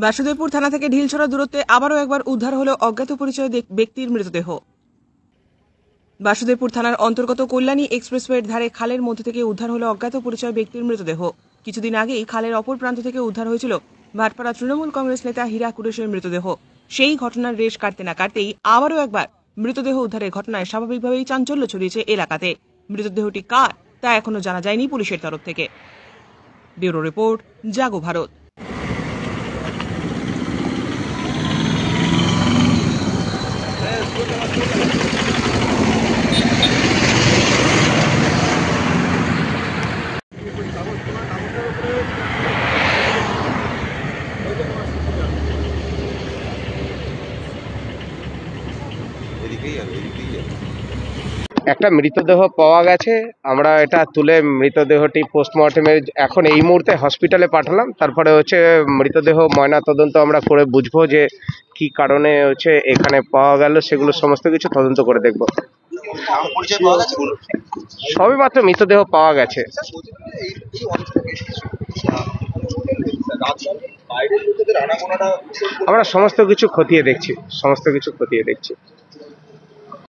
বাসুদেবপুর থানা থেকে ঢিলছড়া দূরত্বে আবারও একবার উদ্ধার হলো অজ্ঞাত পরিচয় ব্যক্তির মৃতদেহ। বাসুদেবপুর থানার অন্তর্গত কল্যাণী এক্সপ্রেসওয়ের ধারে খালের মধ্যে থেকে উদ্ধার হলো অজ্ঞাত পরিচয় ব্যক্তির মৃতদেহ। কিছুদিন আগেই খালের অপর প্রান্ত থেকে উদ্ধার হয়েছিল ভাটপাড়া তৃণমূল কংগ্রেস নেতা হীরা কুরেশের মৃতদেহ। সেই ঘটনার রেশ কাটতে না কাটতেই আবারও একবার মৃতদেহ উদ্ধারের ঘটনায় স্বাভাবিকভাবেই চাঞ্চল্য ছড়িয়েছে এলাকাতে। মৃতদেহটি কার তা এখনো জানা যায়নি পুলিশের তরফ থেকে। ব্যুরো রিপোর্ট, জাগো ভারত। একটা মৃতদেহ পাওয়া গেছে, আমরা এটা তুলে মৃতদেহটি পোস্টমর্টমে এখন এই মুহূর্তে হসপিটালে পাঠালাম। তারপরে হচ্ছে মৃতদেহ ময়না তদন্ত আমরা করে বুঝবো যে কি কারণে হচ্ছে এখানে পাওয়া গেল, সেগুলো সমস্ত কিছু তদন্ত করে দেখব। সবে মাত্র মৃতদেহ পাওয়া গেছে। আমরা সমস্ত কিছু খতিয়ে দেখছি।